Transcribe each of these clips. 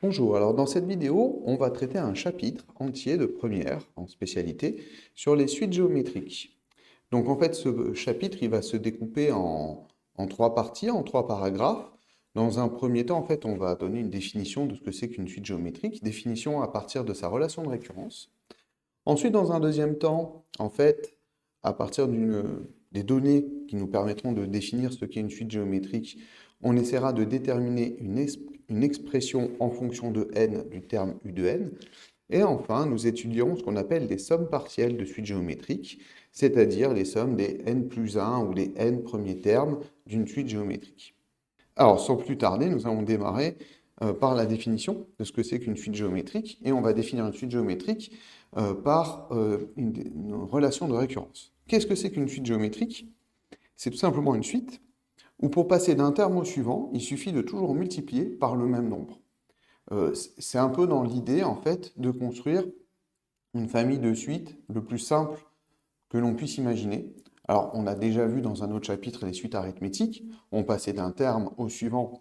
Bonjour, alors dans cette vidéo, on va traiter un chapitre entier de première en spécialité sur les suites géométriques. Donc en fait, ce chapitre, il va se découper en trois parties, en trois paragraphes. Dans un premier temps, en fait, on va donner une définition de ce que c'est qu'une suite géométrique, définition à partir de sa relation de récurrence. Ensuite, dans un deuxième temps, en fait, à partir des données qui nous permettront de définir ce qu'est une suite géométrique, on essaiera de déterminer une expression en fonction de n du terme U de n. Et enfin, nous étudierons ce qu'on appelle les sommes partielles de suites géométriques, c'est-à-dire les sommes des n plus 1 ou les n premiers termes d'une suite géométrique. Alors, sans plus tarder, nous allons démarrer par la définition de ce que c'est qu'une suite géométrique, et on va définir une suite géométrique par une relation de récurrence. Qu'est-ce que c'est qu'une suite géométrique? C'est tout simplement une suite où pour passer d'un terme au suivant, il suffit de toujours multiplier par le même nombre. C'est un peu dans l'idée, en fait, de construire une famille de suites le plus simple que l'on puisse imaginer. Alors, on a déjà vu dans un autre chapitre les suites arithmétiques. On passait d'un terme au suivant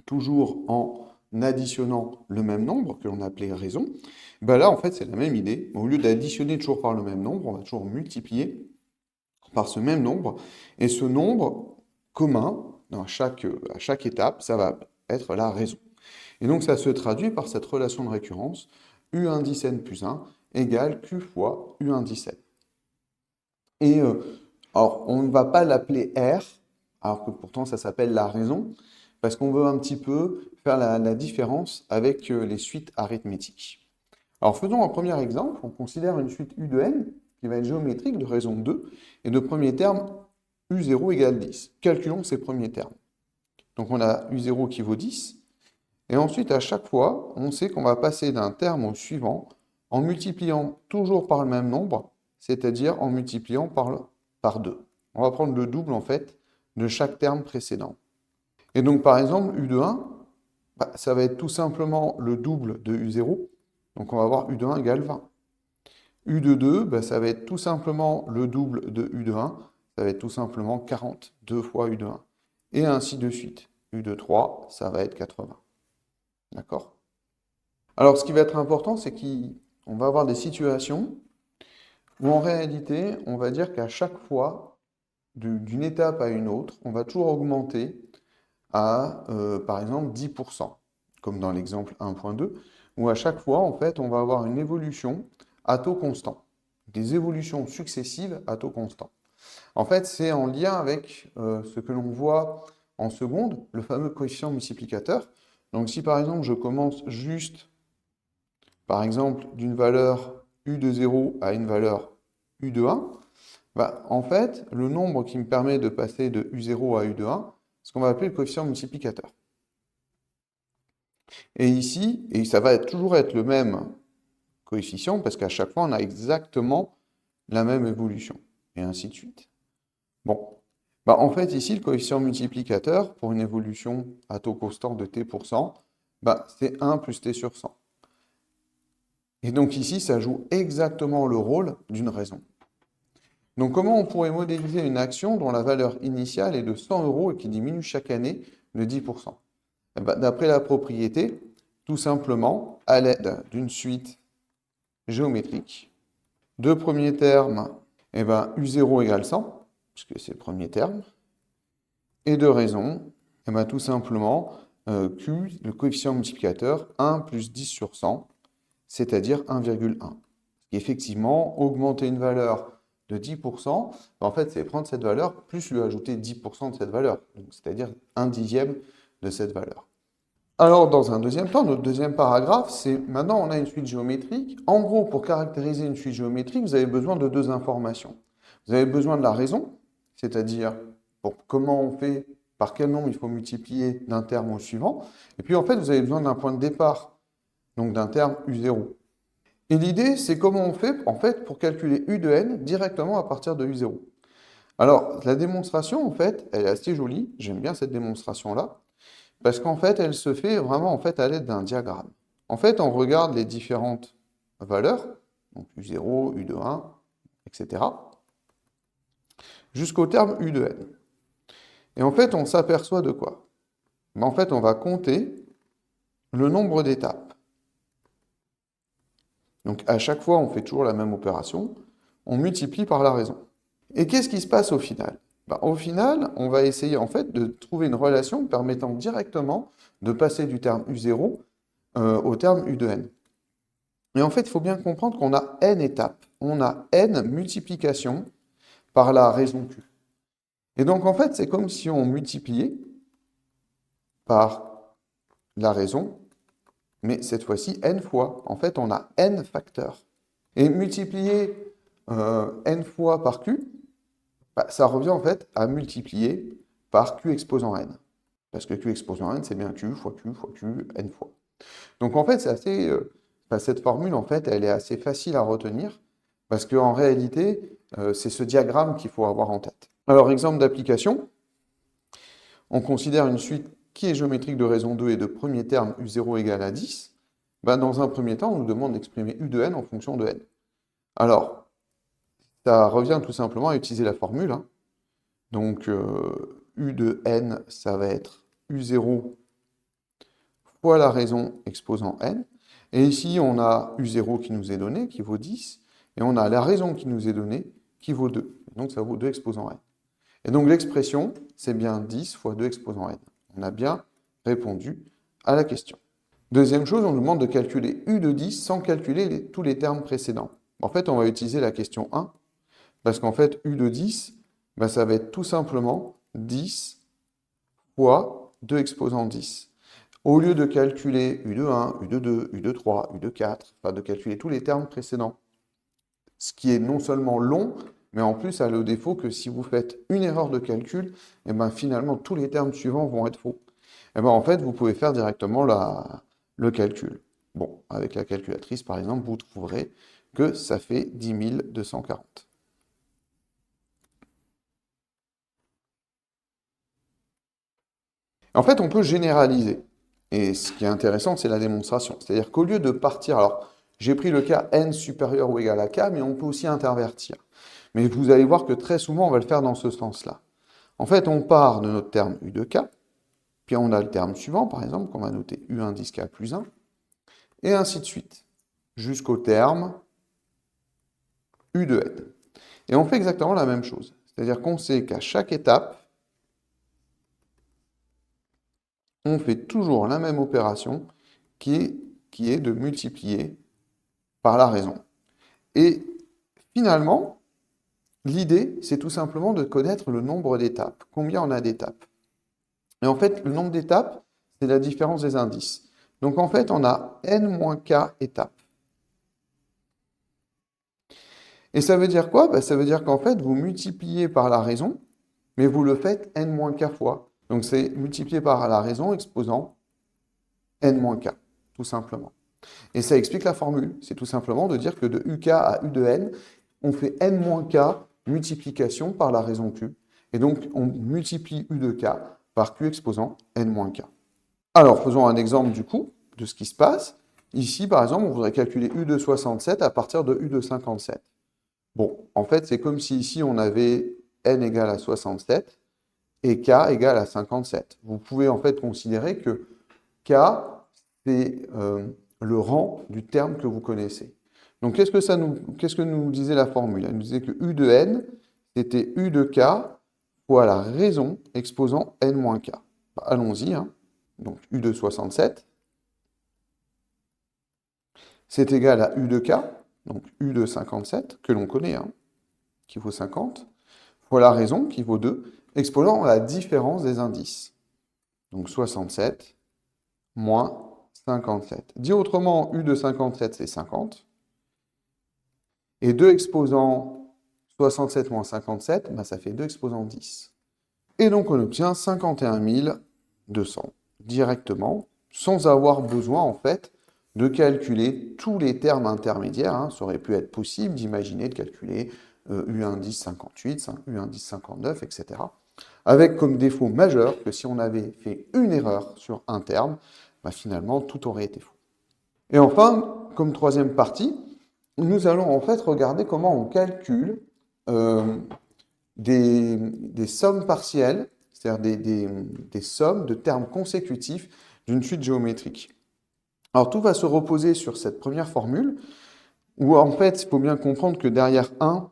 toujours en additionnant le même nombre, que l'on appelait raison. Ben là, en fait, c'est la même idée. Au lieu d'additionner toujours par le même nombre, on va toujours multiplier par ce même nombre. Et ce nombre commun, à chaque étape, ça va être la raison. Et donc, ça se traduit par cette relation de récurrence, U indice n plus 1 égale Q fois U indice n. Et alors, on ne va pas l'appeler R, alors que pourtant ça s'appelle la raison, parce qu'on veut un petit peu faire la différence avec les suites arithmétiques. Alors, faisons un premier exemple. On considère une suite U de n qui va être géométrique de raison 2 et de premier terme U0 égale 10. Calculons ces premiers termes. Donc, on a U0 qui vaut 10. Et ensuite, à chaque fois, on sait qu'on va passer d'un terme au suivant en multipliant toujours par le même nombre, c'est-à-dire en multipliant par 2. On va prendre le double, en fait, de chaque terme précédent. Et donc, par exemple, U de 1, ça va être tout simplement le double de U0. Donc, on va avoir U de 1 égale 20. U de 2, ça va être tout simplement le double de U de 1. Ça va être tout simplement 40, 2 fois U de 1. Et ainsi de suite. U de 3, ça va être 80. D'accord? Alors, ce qui va être important, c'est qu'on va avoir des situations où, en réalité, on va dire qu'à chaque fois, d'une étape à une autre, on va toujours augmenter à, par exemple, 10%, comme dans l'exemple 1.2, où à chaque fois, en fait, on va avoir une évolution à taux constant, des évolutions successives à taux constant. En fait, c'est en lien avec ce que l'on voit en seconde, le fameux coefficient multiplicateur. Donc, si par exemple, je commence juste par exemple, d'une valeur U de 0 à une valeur U de 1, en fait, le nombre qui me permet de passer de U0 à U de 1, c'est ce qu'on va appeler le coefficient multiplicateur. Et ici, et ça va toujours être le même coefficient, parce qu'à chaque fois, on a exactement la même évolution, et ainsi de suite. Bon, en fait, ici, le coefficient multiplicateur, pour une évolution à taux constant de t%, c'est 1 plus t sur 100. Et donc ici, ça joue exactement le rôle d'une raison. Donc comment on pourrait modéliser une action dont la valeur initiale est de 100 euros et qui diminue chaque année de 10%? D'après la propriété, tout simplement à l'aide d'une suite géométrique. De premier terme, U0 égale 100, puisque c'est le premier terme. Et de raison, tout simplement Q, le coefficient multiplicateur, 1 plus 10 sur 100, c'est-à-dire 1,1. Effectivement, augmenter une valeur de 10%, en fait, c'est prendre cette valeur plus lui ajouter 10% de cette valeur, c'est-à-dire 1/10 de cette valeur. Alors, dans un deuxième temps, notre deuxième paragraphe, c'est maintenant on a une suite géométrique. En gros, pour caractériser une suite géométrique, vous avez besoin de deux informations. Vous avez besoin de la raison, c'est-à-dire pour comment on fait, par quel nombre il faut multiplier d'un terme au suivant. Et puis, en fait, vous avez besoin d'un point de départ, donc d'un terme U0. Et l'idée, c'est comment on fait, en fait, pour calculer U de n directement à partir de U0. Alors, la démonstration, en fait, elle est assez jolie. J'aime bien cette démonstration-là. Parce qu'en fait, elle se fait vraiment en fait, à l'aide d'un diagramme. En fait, on regarde les différentes valeurs, donc U0, U de 1, etc., jusqu'au terme U de n. Et en fait, on s'aperçoit de quoi? En fait, on va compter le nombre d'étapes. Donc à chaque fois, on fait toujours la même opération, on multiplie par la raison. Et qu'est-ce qui se passe au final? Au final, on va essayer en fait de trouver une relation permettant directement de passer du terme U0 au terme U de n. Et en fait, il faut bien comprendre qu'on a n étapes. On a n multiplications par la raison Q. Et donc, en fait, c'est comme si on multipliait par la raison, mais cette fois-ci n fois. En fait, on a n facteurs. Et multiplier n fois par Q, ça revient en fait à multiplier par Q exposant n. Parce que Q exposant n, c'est bien Q fois Q fois Q, n fois. Donc en fait, c'est assez, cette formule, en fait, elle est assez facile à retenir, parce qu'en réalité, c'est ce diagramme qu'il faut avoir en tête. Alors, exemple d'application, on considère une suite qui est géométrique de raison 2 et de premier terme U0 égale à 10. Dans un premier temps, on nous demande d'exprimer U de n en fonction de n. Alors, ça revient tout simplement à utiliser la formule. Donc, U de n, ça va être U0 fois la raison exposant n. Et ici, on a U0 qui nous est donné, qui vaut 10, et on a la raison qui nous est donnée, qui vaut 2. Donc, ça vaut 2 exposant n. Et donc, l'expression, c'est bien 10 fois 2 exposant n. On a bien répondu à la question. Deuxième chose, on nous demande de calculer U de 10 sans calculer tous les termes précédents. En fait, on va utiliser la question 1, parce qu'en fait, U de 10, ça va être tout simplement 10 fois 2 exposant 10. Au lieu de calculer U de 1, U de 2, U de 3, U de 4, enfin de calculer tous les termes précédents, ce qui est non seulement long, mais en plus a le défaut que si vous faites une erreur de calcul, finalement tous les termes suivants vont être faux. En fait, vous pouvez faire directement le calcul. Bon, avec la calculatrice, par exemple, vous trouverez que ça fait 10 240. En fait, on peut généraliser. Et ce qui est intéressant, c'est la démonstration. C'est-à-dire qu'au lieu de partir, alors j'ai pris le cas n supérieur ou égal à k, mais on peut aussi intervertir. Mais vous allez voir que très souvent, on va le faire dans ce sens-là. En fait, on part de notre terme u de k, puis on a le terme suivant, par exemple, qu'on va noter u indice k plus 1, et ainsi de suite, jusqu'au terme u de n. Et on fait exactement la même chose. C'est-à-dire qu'on sait qu'à chaque étape, on fait toujours la même opération qui est de multiplier par la raison. Et finalement, l'idée, c'est tout simplement de connaître le nombre d'étapes. Combien on a d'étapes? Et en fait, le nombre d'étapes, c'est la différence des indices. Donc en fait, on a n-k étapes. Et ça veut dire quoi? Ça veut dire qu'en fait, vous multipliez par la raison, mais vous le faites n-k fois. Donc c'est multiplié par la raison exposant n-k, tout simplement. Et ça explique la formule. C'est tout simplement de dire que de uk à u de n, on fait n-k multiplication par la raison q. Et donc, on multiplie u de k par q exposant n-k. Alors, faisons un exemple du coup de ce qui se passe. Ici, par exemple, on voudrait calculer u de 67 à partir de u de 57. Bon, en fait, c'est comme si ici, on avait n égale à 67 et k égale à 57. Vous pouvez en fait considérer que k, c'est le rang du terme que vous connaissez. Donc, qu'est-ce que nous disait la formule? Elle nous disait que u de n, c'était u de k fois la raison exposant n-k. Allons-y. Donc, u de 67, c'est égal à u de k, donc u de 57, que l'on connaît, qui vaut 50, fois la raison, qui vaut 2, exposant la différence des indices. Donc, 67 moins 57. Dit autrement, u de 57, c'est 50. Et 2 exposant 67 moins 57, ça fait 2 exposant 10. Et donc, on obtient 51 200 directement, sans avoir besoin, en fait, de calculer tous les termes intermédiaires. Ça aurait pu être possible d'imaginer de calculer U indice 58, U indice 59, etc. Avec comme défaut majeur que si on avait fait une erreur sur un terme, finalement, tout aurait été faux. Et enfin, comme troisième partie, nous allons en fait regarder comment on calcule des sommes partielles, c'est-à-dire des sommes de termes consécutifs d'une suite géométrique. Alors tout va se reposer sur cette première formule, où en fait, il faut bien comprendre que derrière 1,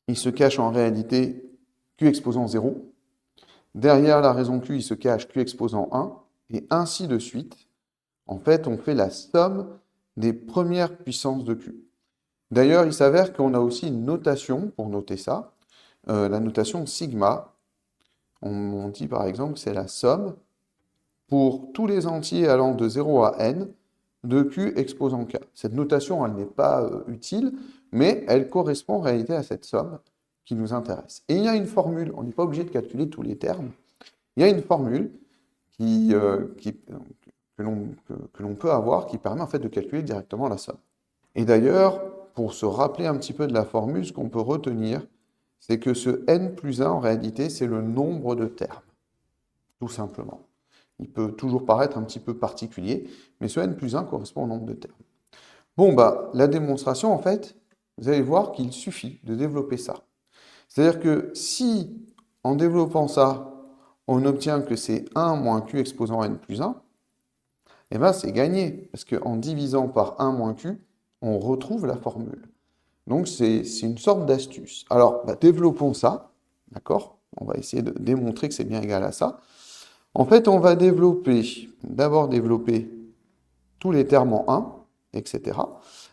il se cache en réalité q exposant 0. Derrière la raison q, il se cache q exposant 1, et ainsi de suite. En fait, on fait la somme des premières puissances de q. D'ailleurs, il s'avère qu'on a aussi une notation pour noter ça, la notation sigma. On dit par exemple que c'est la somme pour tous les entiers allant de 0 à n de q exposant k. Cette notation, elle n'est pas utile, mais elle correspond en réalité à cette somme qui nous intéresse. Et il y a une formule, on n'est pas obligé de calculer tous les termes, il y a une formule que l'on peut avoir qui permet en fait de calculer directement la somme. Et d'ailleurs, pour se rappeler un petit peu de la formule, ce qu'on peut retenir, c'est que ce n plus 1, en réalité, c'est le nombre de termes, tout simplement. Il peut toujours paraître un petit peu particulier, mais ce n plus 1 correspond au nombre de termes. Bon, la démonstration, en fait, vous allez voir qu'il suffit de développer ça. C'est-à-dire que si, en développant ça, on obtient que c'est 1 moins q exposant n plus 1, eh bien, c'est gagné, parce qu'en divisant par 1 moins q, on retrouve la formule. Donc, c'est une sorte d'astuce. Alors, développons ça, d'accord? On va essayer de démontrer que c'est bien égal à ça. En fait, on va d'abord développer tous les termes en 1, etc.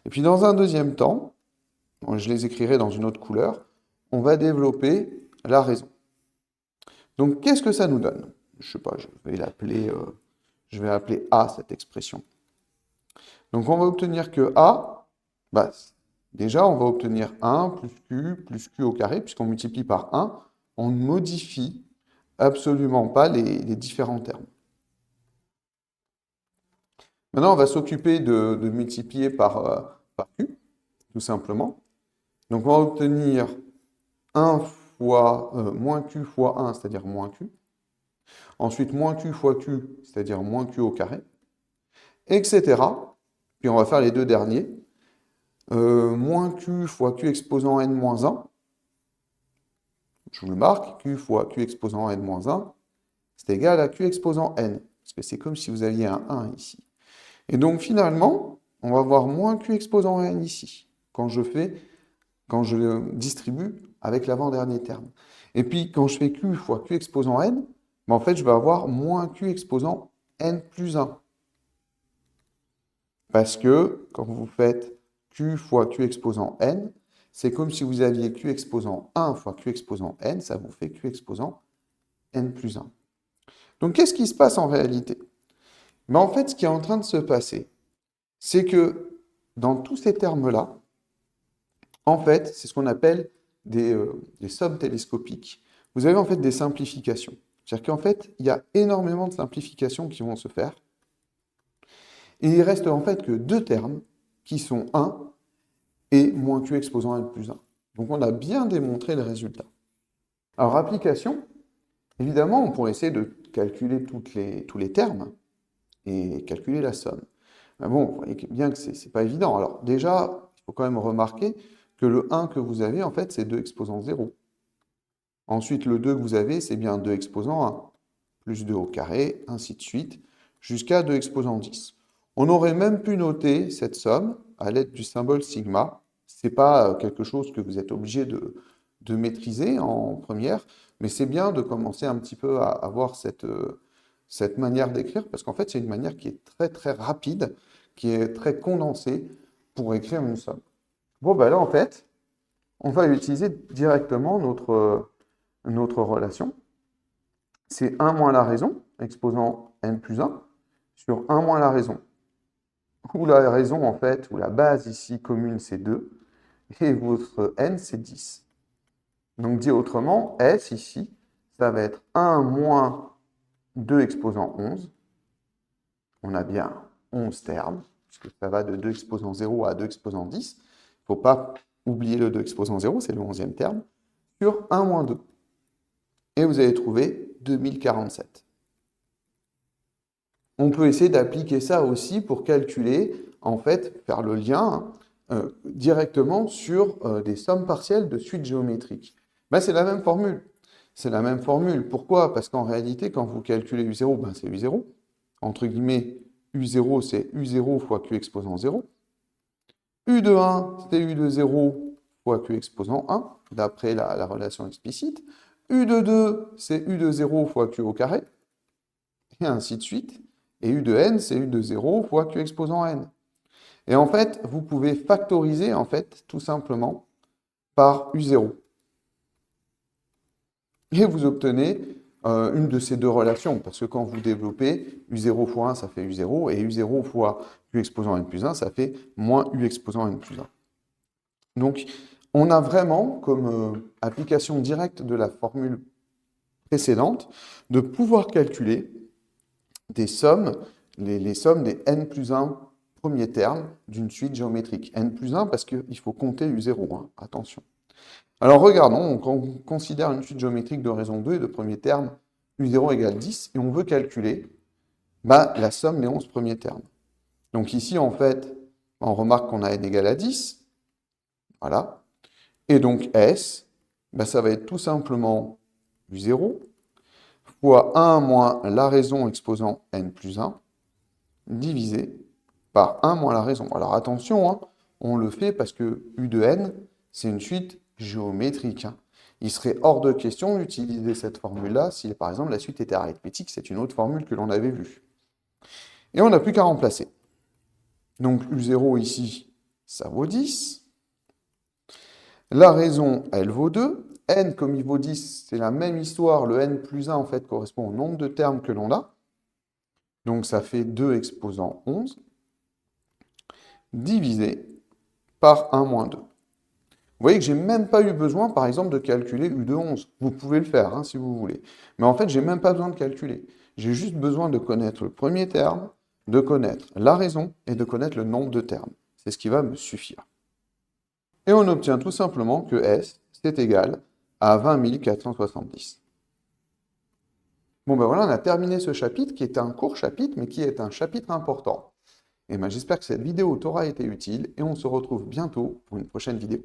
Et puis, dans un deuxième temps, je les écrirai dans une autre couleur, on va développer la raison. Donc, qu'est-ce que ça nous donne? Je ne sais pas, je vais appeler A cette expression. Donc, on va obtenir que A, déjà, on va obtenir 1 plus Q au carré, puisqu'on multiplie par 1, on ne modifie absolument pas les différents termes. Maintenant, on va s'occuper de multiplier par Q, tout simplement. Donc, on va obtenir 1 fois moins Q fois 1, c'est-à-dire moins Q. Ensuite, moins Q fois Q, c'est-à-dire moins Q au carré, etc. Puis, on va faire les deux derniers. Moins Q fois Q exposant n moins 1. Je vous le marque, Q fois Q exposant n moins 1, c'est égal à Q exposant n. Parce que c'est comme si vous aviez un 1 ici. Et donc, finalement, on va avoir moins Q exposant n ici, quand je le distribue avec l'avant-dernier terme. Et puis, quand je fais Q fois Q exposant n, en fait, je vais avoir moins Q exposant n plus 1. Parce que, quand vous faites Q fois Q exposant n, c'est comme si vous aviez Q exposant 1 fois Q exposant n, ça vous fait Q exposant n plus 1. Donc, qu'est-ce qui se passe en réalité? En fait, ce qui est en train de se passer, c'est que dans tous ces termes-là, en fait, c'est ce qu'on appelle des sommes télescopiques. Vous avez en fait des simplifications. C'est-à-dire qu'en fait, il y a énormément de simplifications qui vont se faire. Et il reste en fait que deux termes qui sont 1 et moins q exposant n plus 1. Donc on a bien démontré le résultat. Alors application, évidemment, on pourrait essayer de calculer tous les termes et calculer la somme. Mais bon, vous voyez bien que ce n'est pas évident. Alors déjà, il faut quand même remarquer que le 1 que vous avez, en fait, c'est 2 exposant 0. Ensuite, le 2 que vous avez, c'est bien 2 exposant 1, plus 2 au carré, ainsi de suite, jusqu'à 2 exposant 10. On aurait même pu noter cette somme à l'aide du symbole sigma. Ce n'est pas quelque chose que vous êtes obligé de maîtriser en première, mais c'est bien de commencer un petit peu à avoir cette manière d'écrire, parce qu'en fait, c'est une manière qui est très très rapide, qui est très condensée pour écrire une somme. Bon, là, en fait, on va utiliser directement notre relation. C'est 1 moins la raison, exposant n plus 1, sur 1 moins la raison. Où la raison, en fait, ou la base ici commune, c'est 2, et votre n, c'est 10. Donc, dit autrement, S ici, ça va être 1 moins 2 exposant 11. On a bien 11 termes, puisque ça va de 2 exposant 0 à 2 exposant 10. Il ne faut pas oublier le 2 exposant 0, c'est le 11e terme, sur 1 moins 2. Et vous allez trouver 2047. On peut essayer d'appliquer ça aussi pour calculer, en fait, faire le lien directement sur des sommes partielles de suites géométriques. C'est la même formule. C'est la même formule. Pourquoi? Parce qu'en réalité, quand vous calculez U0, c'est U0. Entre guillemets, U0, c'est U0 fois Q exposant 0. U de 1, c'est U de 0 fois Q exposant 1, d'après la relation explicite. U de 2, c'est U de 0 fois Q au carré, et ainsi de suite. Et U de n, c'est U de 0 fois Q exposant n. Et en fait, vous pouvez factoriser, en fait, tout simplement, par U0. Et vous obtenez une de ces deux relations, parce que quand vous développez, U0 fois 1, ça fait U0, et U0 fois U exposant n plus 1, ça fait moins U exposant n plus 1. Donc, on a vraiment comme application directe de la formule précédente de pouvoir calculer des sommes, les sommes des n plus 1 premiers termes d'une suite géométrique. N plus 1 parce qu'il faut compter U0, hein, attention. Alors regardons, quand on considère une suite géométrique de raison 2 et de premier terme, U0 égale 10, et on veut calculer la somme des 11 premiers termes. Donc ici, en fait, on remarque qu'on a n égale à 10, voilà. Et donc S, ça va être tout simplement U0 fois 1 moins la raison exposant n plus 1 divisé par 1 moins la raison. Alors attention, hein, on le fait parce que U de n, c'est une suite géométrique. Hein. Il serait hors de question d'utiliser cette formule-là si, par exemple, la suite était arithmétique. C'est une autre formule que l'on avait vue. Et on n'a plus qu'à remplacer. Donc U0 ici, ça vaut 10. La raison, elle vaut 2. N, comme il vaut 10, c'est la même histoire. Le n plus 1, en fait, correspond au nombre de termes que l'on a. Donc ça fait 2 exposant 11, divisé par 1 moins 2. Vous voyez que je n'ai même pas eu besoin, par exemple, de calculer U de 11. Vous pouvez le faire, hein, si vous voulez. Mais en fait, je n'ai même pas besoin de calculer. J'ai juste besoin de connaître le premier terme, de connaître la raison et de connaître le nombre de termes. C'est ce qui va me suffire. Et on obtient tout simplement que S, c'est égal à 20 470. Bon ben voilà, on a terminé ce chapitre qui est un court chapitre, mais qui est un chapitre important. Et j'espère que cette vidéo t'aura été utile et on se retrouve bientôt pour une prochaine vidéo.